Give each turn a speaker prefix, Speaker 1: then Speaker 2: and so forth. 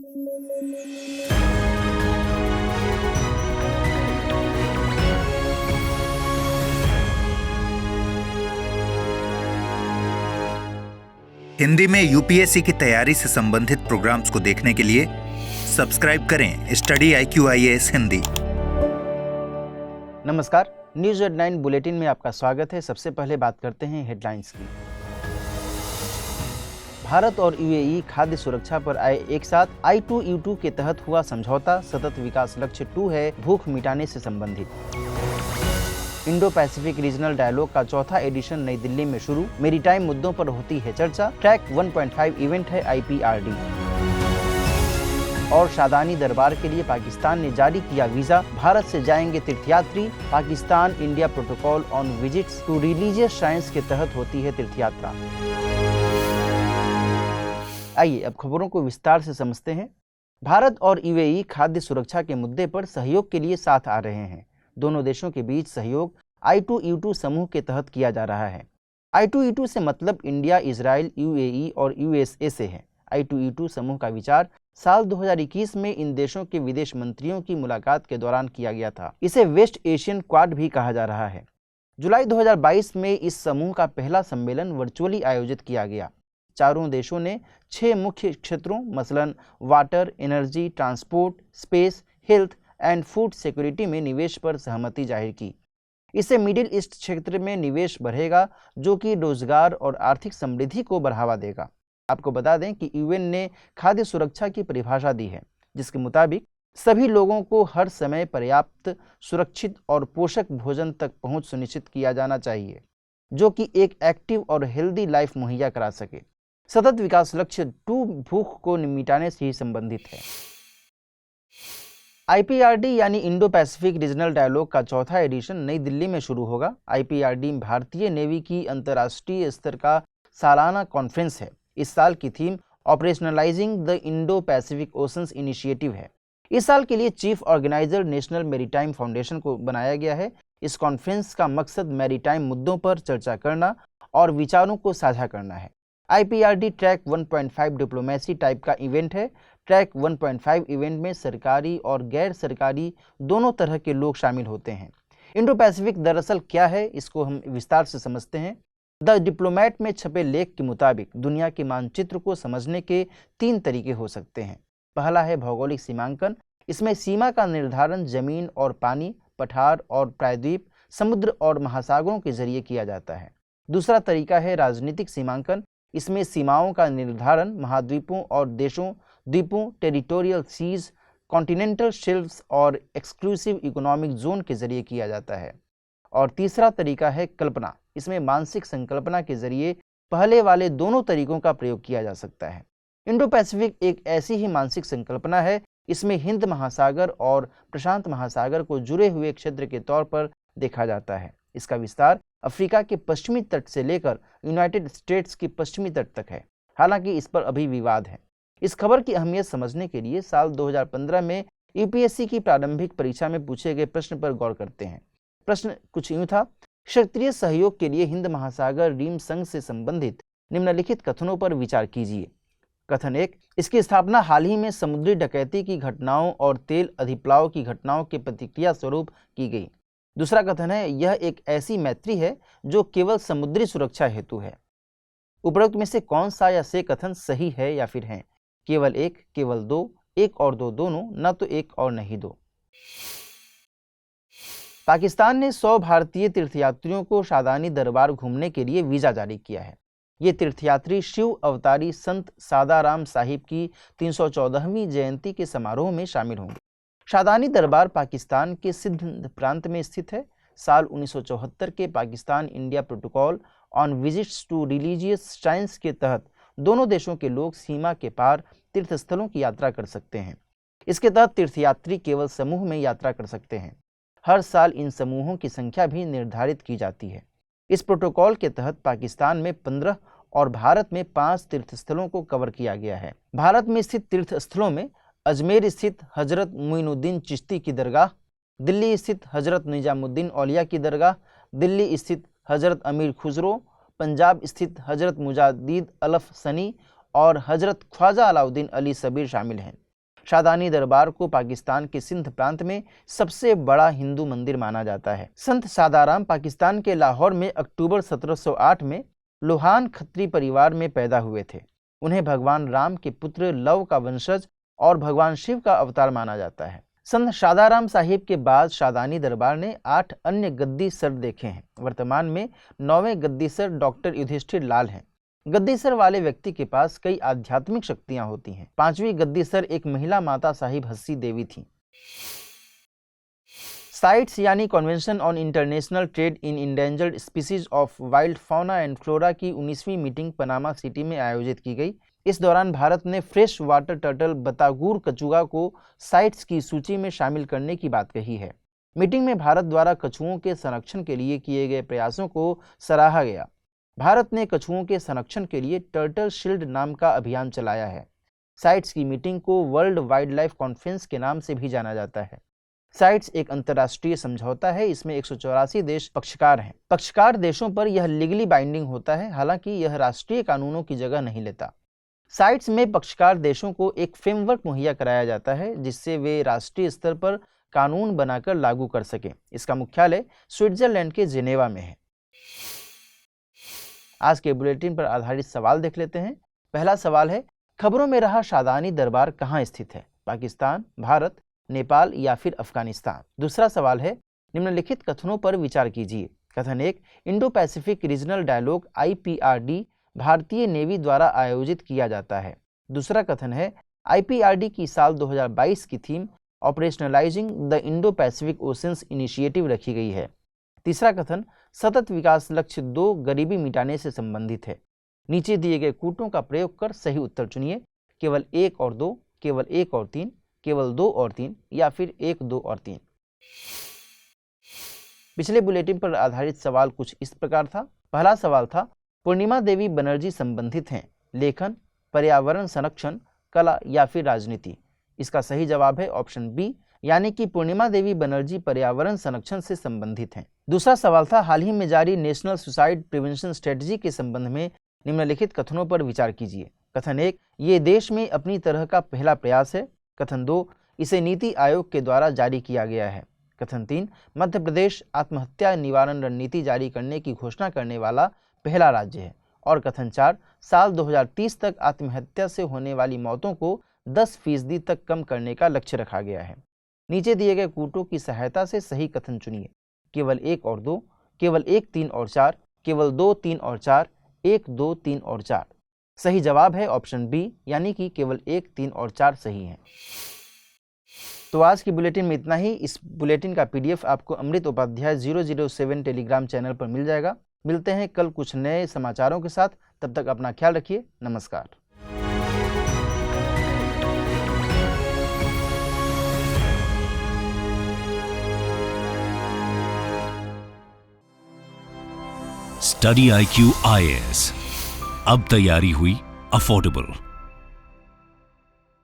Speaker 1: हिंदी में यूपीएससी की तैयारी से संबंधित प्रोग्राम्स को देखने के लिए सब्सक्राइब करें स्टडी IQIAS हिंदी।
Speaker 2: नमस्कार, न्यूज एट 9 बुलेटिन में आपका स्वागत है। सबसे पहले बात करते हैं हेडलाइंस की। भारत और यूएई खाद्य सुरक्षा पर आए एक साथ। I2U2 के तहत हुआ समझौता। सतत विकास लक्ष्य 2 है भूख मिटाने से संबंधित। इंडो पैसिफिक रीजनल डायलॉग का चौथा एडिशन नई दिल्ली में शुरू। मेरीटाइम मुद्दों पर होती है चर्चा। ट्रैक 1.5 इवेंट है IPRD। और शादानी दरबार के लिए पाकिस्तान ने जारी किया वीजा। भारत से जाएंगे तीर्थयात्री। Pakistan India protocol on visits to religious shrines के तहत होती है तीर्थयात्रा। आइए अब खबरों को विस्तार से समझते हैं। भारत और यूएई खाद्य सुरक्षा के मुद्दे पर सहयोग के लिए साथ आ रहे हैं। दोनों देशों के बीच सहयोग I2U2 समूह के तहत किया जा रहा है। I2U2 से मतलब इंडिया, इजराइल, यूएई और USA से है। I2U2 समूह का विचार साल 2021 में इन देशों के विदेश मंत्रियों की मुलाकात के दौरान किया गया था। इसे वेस्ट एशियन क्वाड भी कहा जा रहा है। जुलाई 2022 में इस समूह का पहला सम्मेलन वर्चुअली आयोजित किया गया। चारों देशों ने 6 मुख्य क्षेत्रों मसलन water, energy, transport, space, health and food security में निवेश पर सहमति जाहिर की। इससे मिडिल ईस्ट क्षेत्र में निवेश बढ़ेगा, जो कि रोजगार और आर्थिक समृद्धि को बढ़ावा देगा। आपको बता दें कि यूएन ने खाद्य सुरक्षा की परिभाषा दी है, जिसके मुताबिक सभी लोगों को हर समय पर्याप्त, सुरक्षित और पोषक भोजन तक पहुंच सुनिश्चित किया जाना चाहिए, जो कि एक एक्टिव और हेल्दी लाइफ मुहैया करा सके। सतत विकास लक्ष्य 2 भूख को मिटाने से ही संबंधित है। IPRD यानी इंडो पैसिफिक रीजनल डायलॉग का चौथा एडिशन नई दिल्ली में शुरू होगा। IPRD भारतीय नेवी की अंतर्राष्ट्रीय स्तर का सालाना कॉन्फ्रेंस है। इस साल की theme operationalising the Indo Pacific oceans initiative है। इस साल के लिए chief organiser national maritime foundation को बनाया गया है। इस कॉन्फ्रेंस का मकसद मैरीटाइम मुद्दों पर चर्चा करना और विचारों को साझा करना है। IPRD ट्रैक 1.5 डिप्लोमेसी टाइप का इवेंट है। ट्रैक 1.5 इवेंट में सरकारी और गैर सरकारी दोनों तरह के लोग शामिल होते हैं। इंडो पैसिफिक दरअसल क्या है, इसको हम विस्तार से समझते हैं। द डिप्लोमैट में छपे लेख के मुताबिक दुनिया के मानचित्र को समझने के 3 तरीके हो सकते हैं। पहला है भौगोलिक सीमांकन। इसमें सीमा का निर्धारण जमीन और पानी, पठार और प्रायद्वीप, समुद्र और महासागरों के जरिए किया जाता है। दूसरा तरीका है राजनीतिक सीमांकन। इसमें सीमाओं का निर्धारण महाद्वीपों और देशों, द्वीपों, टेरिटोरियल सीज, कॉन्टिनेंटल शेल्फ्स और एक्सक्लूसिव इकोनॉमिक जोन के जरिए किया जाता है। और तीसरा तरीका है कल्पना। इसमें मानसिक संकल्पना के जरिए पहले वाले दोनों तरीकों का प्रयोग किया जा सकता है। इंडो पैसिफिक एक ऐसी ही मानसिक संकल्पना है। इसमें हिंद महासागर और प्रशांत महासागर को जुड़े हुए क्षेत्र के तौर पर देखा जाता है। इसका विस्तार अफ्रीका के पश्चिमी तट से लेकर यूनाइटेड स्टेट्स के पश्चिमी तट तक है। हालांकि इस पर अभी विवाद है। इस खबर की अहमियत समझने के लिए साल 2015 में यूपीएससी की प्रारंभिक परीक्षा में पूछे गए प्रश्न पर गौर करते हैं। प्रश्न कुछ यूं था: क्षेत्रीय सहयोग के लिए हिंद महासागर रीम संघ से संबंधित निम्नलिखित कथनों पर विचार कीजिए। कथन 1: इसकी स्थापना हाल ही में समुद्री डकैती की घटनाओं और तेल अधिप्लाव की घटनाओं के प्रतिक्रिया स्वरूप की गई। दूसरा कथन है: यह एक ऐसी मैत्री है जो केवल समुद्री सुरक्षा हेतु है। उपरोक्त में से कौन सा या से कथन सही है या फिर है? केवल 1, केवल 2, 1 और 2 दोनों, न तो 1 और नहीं 2। पाकिस्तान ने 100 भारतीय तीर्थयात्रियों को शादानी दरबार घूमने के लिए वीजा जारी किया है। ये तीर्थयात्री शिव अवतारी संत सादाराम साहिब की 314वीं जयंती के समारोह में शामिल होंगे। शादानी दरबार पाकिस्तान के सिंध प्रांत में स्थित है। साल 1974 के Pakistan India protocol on visits to religious shrines के तहत दोनों देशों के लोग सीमा के पार तीर्थस्थलों की यात्रा कर सकते हैं। इसके तहत तीर्थयात्री केवल समूह में यात्रा कर सकते हैं। हर साल इन समूहों की संख्या भी निर्धारित की जाती है। इस प्रोटोकॉल के तहत पाकिस्तान में 15 और भारत में 5 तीर्थस्थलों को कवर किया गया है। भारत में स्थित तीर्थस्थलों में अजमेर स्थित हजरत मुइनुद्दीन चिश्ती की दरगाह, दिल्ली स्थित हजरत निजामुद्दीन औलिया की दरगाह, दिल्ली स्थित हजरत अमीर खुसरो, पंजाब स्थित हजरत मुजाद्दिद अलफ सनी और हजरत ख्वाजा अलाउद्दीन अली सबीर शामिल हैं। शादानी दरबार को पाकिस्तान के सिंध प्रांत में सबसे बड़ा हिंदू मंदिर माना जाता है। संत सादाराम पाकिस्तान के लाहौर में अक्टूबर 1708 में लोहान खत्री परिवार में पैदा हुए थे। उन्हें भगवान राम के पुत्र लव का वंशज और भगवान शिव का अवतार माना जाता है। संत शादाराम साहिब के बाद शादानी दरबार ने 8 अन्य गद्दी सर देखे हैं। वर्तमान में 9वें गद्दी सर डॉक्टर युधिष्ठिर लाल हैं। गद्दी सर वाले व्यक्ति के पास कई आध्यात्मिक शक्तियां होती हैं। 5वीं गद्दी सर एक महिला माता साहिब हस्सी देवी थी। साइट्स यानी convention on international trade in endangered species of wild fauna and flora की 19वीं मीटिंग पनामा सिटी में आयोजित की गई। इस दौरान भारत ने फ्रेश वाटर टर्टल बतागूर कछुआ को साइट्स की सूची में शामिल करने की बात कही है। मीटिंग में भारत द्वारा कछुओं के संरक्षण के लिए किए गए प्रयासों को सराहा गया। भारत ने कछुओं के संरक्षण के लिए टर्टल शील्ड नाम का अभियान चलाया है। साइट्स की मीटिंग को वर्ल्ड वाइल्ड लाइफ कॉन्फ्रेंस के नाम से भी जाना जाता है। साइट्स एक अंतर्राष्ट्रीय समझौता है। इसमें 184 देश पक्षकार हैं। पक्षकार देशों पर यह लीगली बाइंडिंग होता है, हालांकि यह राष्ट्रीय कानूनों की जगह नहीं लेता। साइट्स में पक्षकार देशों को एक फ्रेमवर्क मुहैया कराया जाता है जिससे वे राष्ट्रीय स्तर पर कानून बनाकर लागू कर सकें। इसका मुख्यालय स्विट्जरलैंड के जेनेवा में है। आज के बुलेटिन पर आधारित सवाल देख लेते हैं। पहला सवाल है, खबरों में रहा शादानी दरबार कहाँ स्थित है? पाकिस्तान, भारत, नेपाल या फिर अफगानिस्तान? दूसरा सवाल है, निम्नलिखित कथनों पर विचार कीजिए। कथन 1, Indo Pacific regional dialogue IPRD भारतीय नेवी द्वारा आयोजित किया जाता है। दूसरा कथन है, IPRD की साल 2022 की theme operationalising the Indo Pacific oceans initiative रखी गई है। तीसरा कथन, सतत विकास लक्ष्य 2 गरीबी मिटाने से संबंधित है। नीचे दिए गए कूटों का प्रयोग कर सही उत्तर चुनिए। केवल 1 और 2, केवल 1 और 3, केवल 2 और 3 या फिर 1, 2 और 3। पिछले बुलेटिन पर आधारित सवाल कुछ इस प्रकार था। पहला सवाल था, पूर्णिमा देवी बनर्जी संबंधित हैं लेखन, पर्यावरण संरक्षण, कला या फिर राजनीति? इसका सही जवाब है ऑप्शन बी, यानी कि पूर्णिमा देवी बनर्जी पर्यावरण संरक्षण से संबंधित हैं। दूसरा सवाल था, हाल ही में जारी नेशनल सुसाइड प्रिवेंशन स्ट्रेटजी के संबंध में निम्नलिखित कथनों पर विचार कीजिए। कथन 1, ये देश में अपनी तरह का पहला प्रयास है। कथन 2, इसे नीति आयोग के द्वारा जारी किया गया है। कथन 3, मध्य प्रदेश आत्महत्या निवारण रणनीति जारी करने की घोषणा करने वाला पहला राज्य है। और कथन 4, साल 2030 तक आत्महत्या से होने वाली मौतों को 10% तक कम करने का लक्ष्य रखा गया है। नीचे दिए गए कूटों की सहायता से सही कथन चुनिए। केवल 1 और 2, केवल 1, 3 और 4, केवल 2, 3 और 4, 1, 2, 3 और 4। सही जवाब है ऑप्शन बी, यानी कि केवल 1, 3 और 4 सही हैं। तो आज की बुलेटिन में इतना ही। इस बुलेटिन का PDF आपको अमृत उपाध्याय 007 टेलीग्राम चैनल पर मिल जाएगा। मिलते हैं कल कुछ नए समाचारों के साथ। तब तक अपना ख्याल रखिए। नमस्कार।
Speaker 3: स्टडी IQ IAS, अब तैयारी हुई अफोर्डेबल।